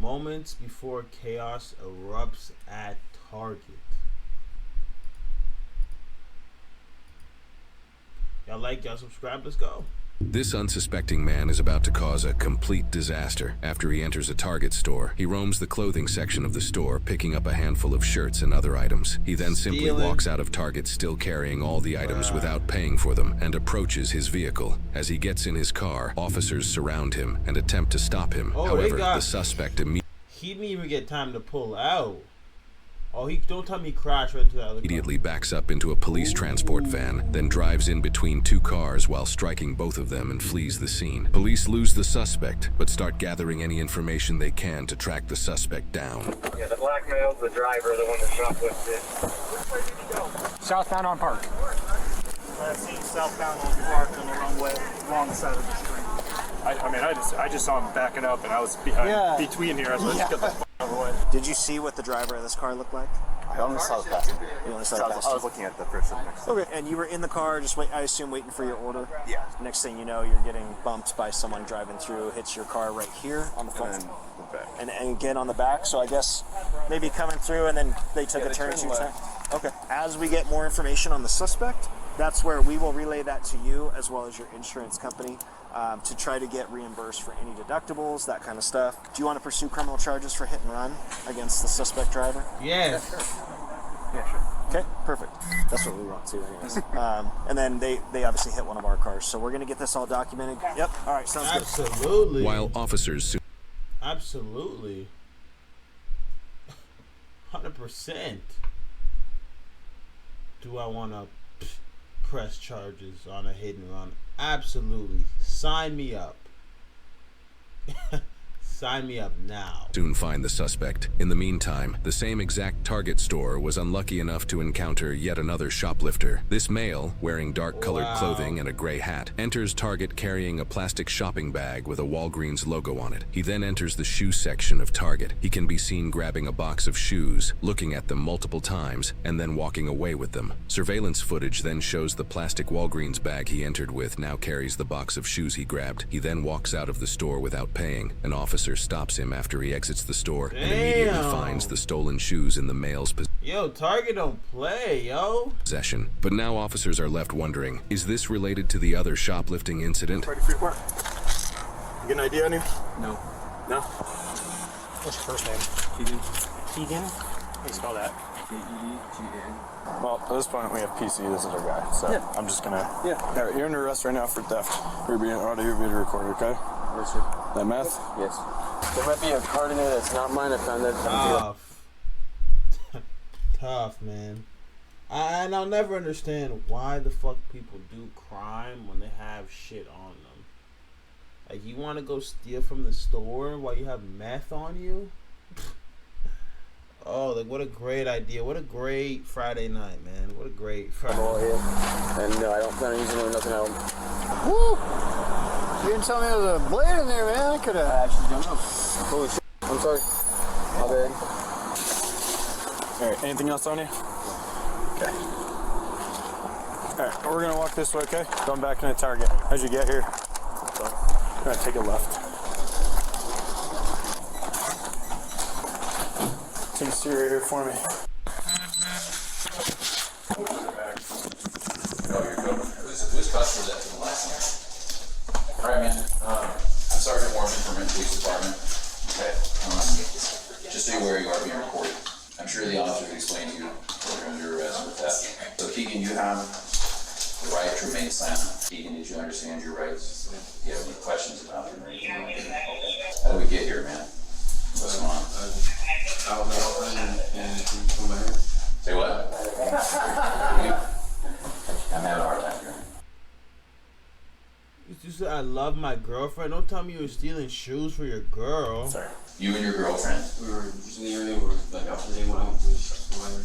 moments before chaos erupts at Target. Y'all like, y'all subscribe, let's go. This unsuspecting man is about to cause a complete disaster. After he enters a Target store, he roams the clothing section of the store, picking up a handful of shirts and other items. He then simply walks out of Target still carrying all the items without paying for them and approaches his vehicle. As he gets in his car, officers surround him and attempt to stop him. However, the suspect he didn't even get time to pull out. Oh, don't tell me he crashed right into that other immediately backs up into a police transport van, then drives in between two cars while striking both of them and flees the scene. Police lose the suspect, but start gathering any information they can to track the suspect down. Yeah, the black male's the driver, the one that shoplifted. Which way did he go? Southbound on Park. I seen southbound on Park on the wrong side of the street. I just saw him backing up, and I was between here. I was just get the f*** out of the way. Did you see what the driver of this car looked like? I only saw the passenger. You only saw the passenger? I was looking at the person next to me. Okay, and you were in the car, just I assume waiting for your order? Yeah. Next thing you know, you're getting bumped by someone driving through, hits your car right here on the front. And the back. And again on the back, so I guess maybe coming through and then they took a turn. Okay. As we get more information on the suspect, that's where we will relay that to you as well as your insurance company to try to get reimbursed for any deductibles, that kind of stuff. Do you want to pursue criminal charges for hit and run against the suspect driver? Yes. Yeah, sure. Okay, perfect. That's what we want to, anyways. And then they obviously hit one of our cars, so we're going to get this all documented. Yep. All right, sounds good. Absolutely. While officers... Absolutely. 100%. Do I want to press charges on a hit and run? Absolutely. Sign me up. Sign me up now. Soon find the suspect. In the meantime, the same exact Target store was unlucky enough to encounter yet another shoplifter. This male, wearing dark-colored clothing and a gray hat, enters Target carrying a plastic shopping bag with a Walgreens logo on it. He then enters the shoe section of Target. He can be seen grabbing a box of shoes, looking at them multiple times, and then walking away with them. Surveillance footage then shows the plastic Walgreens bag he entered with now carries the box of shoes he grabbed. He then walks out of the store without paying. An officer stops him after he exits the store and immediately finds the stolen shoes in the male's possession. Yo, Target don't play, yo. But now officers are left wondering, is this related to the other shoplifting incident? Ready for your work? You get an idea on you? No. No? What's your first name? Keegan. Keegan? How do you spell that? K-E-G-N. Well, at this point we have PC. This is our guy, so I'm just gonna... Yeah. All right, you're under arrest right now for theft. You're being audio video recorded, okay? Yes, sir. That meth? Yes. There might be a card in there that's not mine. I found that. Tough. Tough, man. And I'll never understand why the fuck people do crime when they have shit on them. Like, you want to go steal from the store while you have meth on you? Oh, like, what a great idea. What a great Friday night, man. What a great Friday night. And no, I don't plan on using it or nothing. Woo! You didn't tell me there was a blade in there, man. I could have... I actually don't know. Holy shit. I'm sorry. My bad. Alright, anything else on you? Okay. Alright, we're gonna walk this way, okay? Going back into Target. As you get here, we're gonna take a left. Take a seat right here for me. Oh, you're good. Whose customer is that to the last night? All right, man. I'm Sergeant Morgan from Rent Police Department. Okay. Just so you're aware, you are being recorded. I'm sure the officers explained to you that you're under arrest with that. So, Keegan, you have the right to remain silent. Keegan, did you understand your rights? Do you have any questions about them or anything like that? Okay. How do we get here, man? What's going on? I don't know. And come back here. Say what? I'm having a hard time hearing. You said, I love my girlfriend. Don't tell me you were stealing shoes for your girl. Sorry. You and your girlfriend. We were just in the area where, like, after they went out, we just whatever.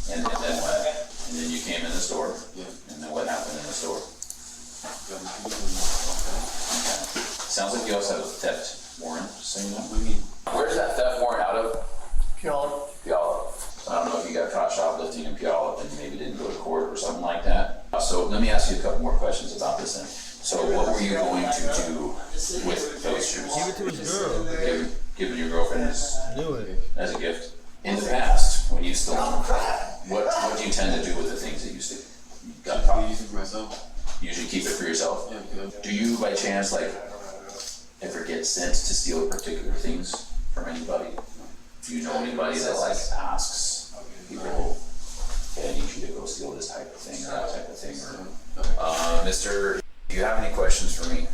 And then what? And then you came in the store? Yeah. And then what happened in the store? Okay. Sounds like you also have a theft warrant, just so you know. What do you mean? Where's that theft warrant out of? Puyallup. Puyallup. So I don't know if you got caught shoplifting in Puyallup and maybe didn't go to court or something like that. So let me ask you a couple more questions about this then. So what were you going to do with those shoes? Give it to his girl. Giving your girlfriend his Knew it. As a gift. In the past, when you stolen, what do you tend to do with the things that you steal? You got caught. Use it for myself. Usually keep it for yourself? Yeah. Do you, by chance, like, ever get sent to steal particular things from anybody? Do you know anybody that, like, asks people, hey, I need you to go steal this type of thing, or that type of thing? Or, Mister, do you have any questions for me?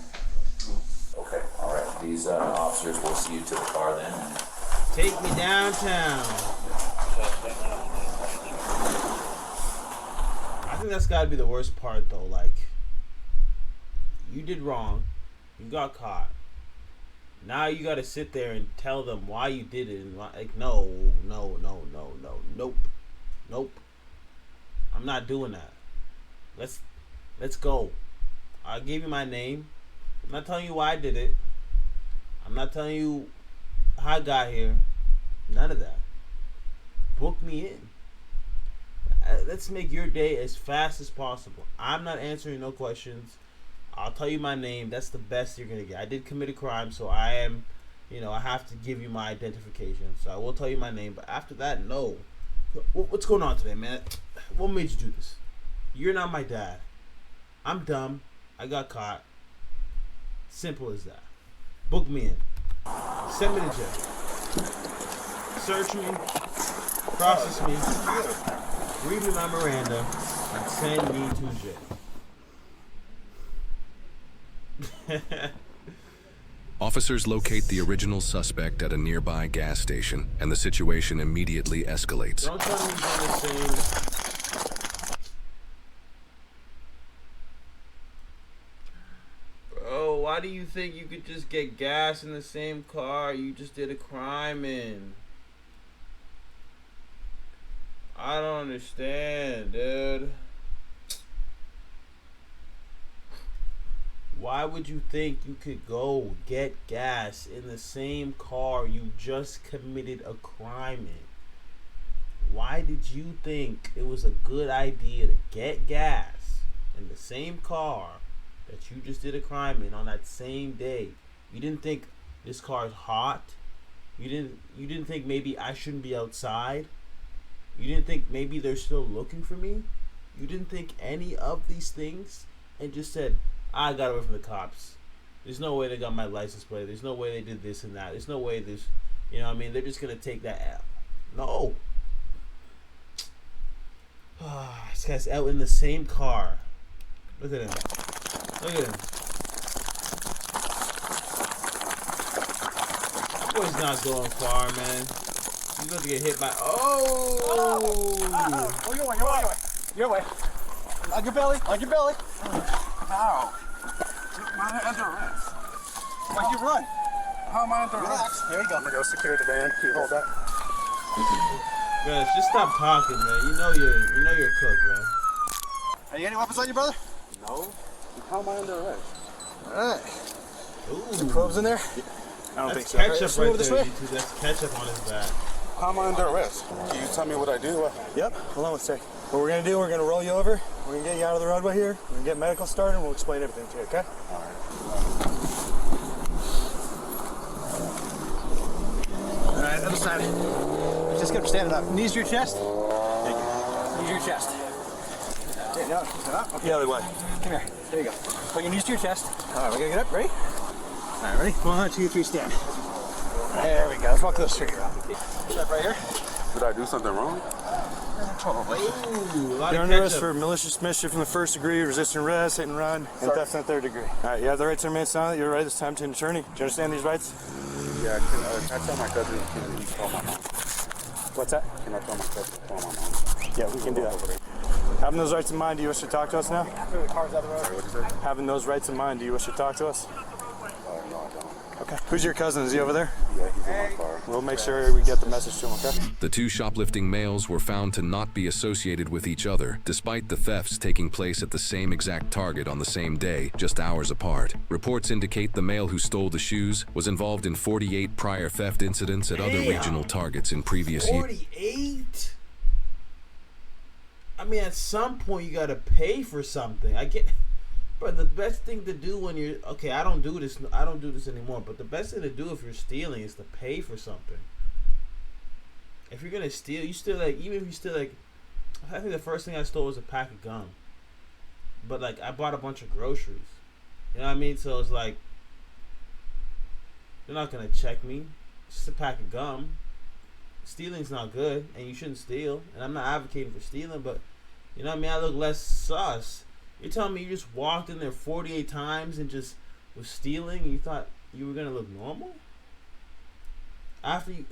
Okay, all right. These officers will see you to the car then. Take me downtown. I think that's gotta be the worst part though. Like, you did wrong, you got caught. Now you gotta sit there and tell them why you did it. And like, no, nope. I'm not doing that. Let's go. I gave you my name. I'm not telling you why I did it. I'm not telling you how I got here. None of that. Book me in. Let's make your day as fast as possible. I'm not answering no questions. I'll tell you my name. That's the best you're gonna get. I did commit a crime, so I am, I have to give you my identification. So I will tell you my name. But after that, no. What's going on today, man? What made you do this? You're not my dad. I'm dumb. I got caught. Simple as that. Book me in. Send me to jail. Search me. Process me. Read me my Miranda. And send me to jail. Officers locate the original suspect at a nearby gas station, and the situation immediately escalates. Don't tell me you're doing the same. Bro, why do you think you could just get gas in the same car you just did a crime in? I don't understand, dude. Why would you think you could go get gas in the same car you just committed a crime in? Why did you think it was a good idea to get gas in the same car that you just did a crime in on that same day? You didn't think this car is hot? You didn't think maybe I shouldn't be outside? You didn't think maybe they're still looking for me? You didn't think any of these things and just said, I got away from the cops. There's no way they got my license plate. There's no way they did this and that. There's no way this, they're just going to take that L. No. This guy's out in the same car. Look at him. Look at him. That boy's not going far, man. He's about to get hit by. Oh! Oh, your way. On your belly. How? Am I under arrest? Why'd you run? How am I under arrest? There you go. I'm gonna go secure the van. You hold that. Guys, just stop talking, man. You know you're a cook, man. Are you any weapons on you, brother? No. How am I under arrest? Alright. Ooh. Some clothes in there? I don't think That's so. ketchup right This there, way? YouTube. That's ketchup on his back. How am I under arrest? Can you tell me what I do? Yep. Hold on one sec. What we're gonna do, we're gonna roll you over. We're gonna get you out of the roadway here. We're gonna get medical started, and we'll explain everything to you, okay? All right, other side. Just get up, standing up. Knees to your chest. Knees to your chest. Okay, no, up. Okay, the other way. Come here. There you go. Put your knees to your chest. All right, we're gonna get up. Ready? All right, ready? 1, 2, 3, stand. There we go. Let's walk this through. Step right here. Did I do something wrong? Probably. Ooh, a lot You're of under arrest ketchup. for malicious mischief in the first degree, resisting arrest, hit and run, and theft in the third degree. All right, you have the right to remain silent. You're right this time to an attorney. Do you understand these rights? Yeah, can I tell my cousin to call my mom? What's that? Can I tell my cousin to call my mom? Yeah, we can do that. Having those rights in mind, do you wish to talk to us now? The car's out the road. What did you say? Having those rights in mind, do you wish to talk to us? No, I don't. Okay. Who's your cousin? Is he over there? Yeah, he's in my car. We'll make sure we get the message to him, okay? The two shoplifting males were found to not be associated with each other, despite the thefts taking place at the same exact target on the same day, just hours apart. Reports indicate the male who stole the shoes was involved in 48 prior theft incidents at other regional targets in previous years. 48? I mean, at some point you gotta pay for something. I get, but the best thing to do when you're I don't do this anymore. But the best thing to do if you're stealing is to pay for something. if you're gonna steal, you still like, even if you steal like, I think the first thing I stole was a pack of gum. But like, I bought a bunch of groceries. You know what I mean? So it's like, they're not gonna check me. It's just a pack of gum. Stealing's not good, and you shouldn't steal. And I'm not advocating for stealing, but you know what I mean? I look less sus. You're telling me you just walked in there 48 times and just was stealing, and you thought you were gonna look normal? After you...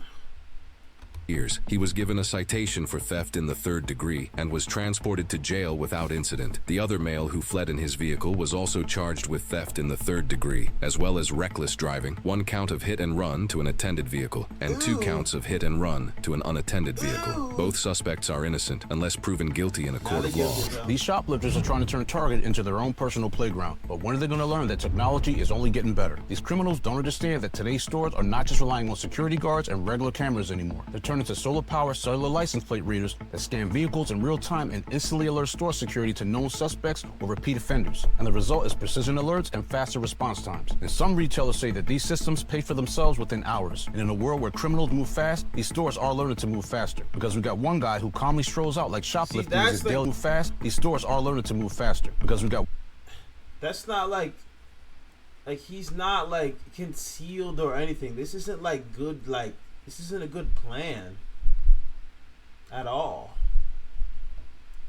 years, he was given a citation for theft in the 3rd degree and was transported to jail without incident. The other male who fled in his vehicle was also charged with theft in the 3rd degree, as well as reckless driving, 1 count of hit and run to an attended vehicle, and 2 counts of hit and run to an unattended vehicle. Both suspects are innocent unless proven guilty in a court of law. These shoplifters are trying to turn Target into their own personal playground. But when are they going to learn that technology is only getting better? These criminals don't understand that today's stores are not just relying on security guards and regular cameras anymore. They're turning to solar-powered cellular license plate readers that scan vehicles in real time and instantly alert store security to known suspects or repeat offenders. And the result is precision alerts and faster response times. And some retailers say that these systems pay for themselves within hours. And in a world where criminals move fast, these stores are learning to move faster. Because we got one guy who calmly strolls out like shoplifting is his daily move fast. These stores are learning to move faster. Because we got... That's not like he's not like concealed or anything. This isn't like good, like, this isn't a good plan at all.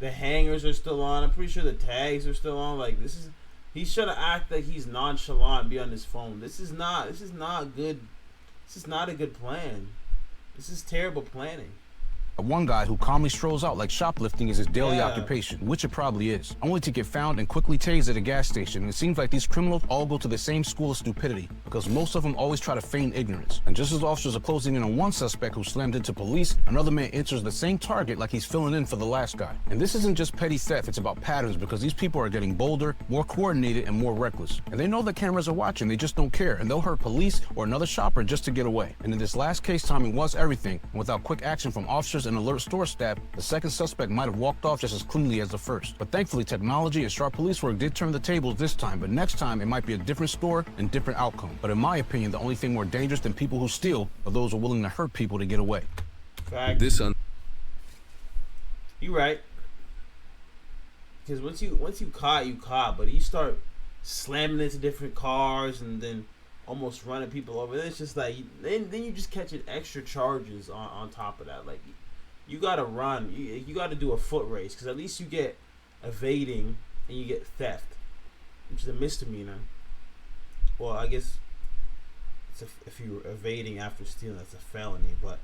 The hangers are still on. I'm pretty sure the tags are still on. Like, this is, he's trying to act like he's nonchalant and be on his phone. This is not good. This is not a good plan. This is terrible planning. One guy who calmly strolls out like shoplifting is his daily occupation, which it probably is, only to get found and quickly tased at a gas station. And it seems like these criminals all go to the same school of stupidity, because most of them always try to feign ignorance. And just as officers are closing in on one suspect who slammed into police, another man enters the same target like he's filling in for the last guy. And this isn't just petty theft, it's about patterns, because these people are getting bolder, more coordinated, and more reckless. And they know the cameras are watching, they just don't care, and they'll hurt police or another shopper just to get away. And in this last case, timing was everything, and without quick action from officers and alert store staff, the second suspect might have walked off just as cleanly as the first. But thankfully, technology and sharp police work did turn the tables this time, but next time it might be a different store and different outcome. But in my opinion, the only thing more dangerous than people who steal are those who are willing to hurt people to get away. Fact. You right. Because once you caught, but you start slamming into different cars and then almost running people over. It's just like, then you just catching extra charges on top of that. Like, you gotta run. You gotta do a foot race, because at least you get evading and you get theft, which is a misdemeanor. Well, I guess if you're evading after stealing, that's a felony. But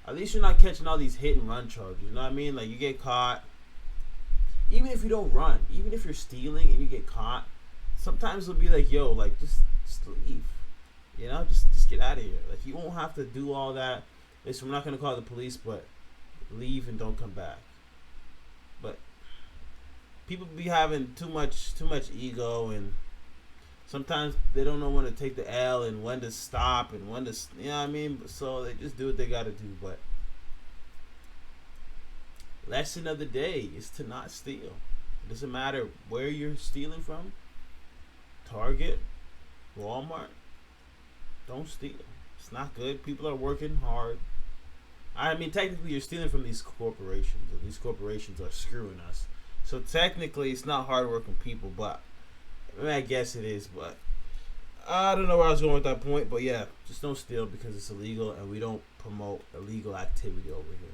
at least you're not catching all these hit and run charges. You know what I mean? Like, you get caught. Even if you don't run, even if you're stealing and you get caught, sometimes it'll be like, yo, like, just leave. You know, just get out of here. Like, you won't have to do all that. Listen, we're not gonna call the police, but leave and don't come back. But people be having too much ego, and sometimes they don't know when to take the L and when to stop and when to, you know what I mean? So they just do what they gotta do. But lesson of the day is to not steal. It doesn't matter where you're stealing from. Target, Walmart. Don't steal. It's not good. People are working hard. I mean, technically, you're stealing from these corporations, and these corporations are screwing us. So technically, it's not hardworking people, but I mean, I guess it is. But I don't know where I was going with that point. But yeah, just don't steal, because it's illegal, and we don't promote illegal activity over here.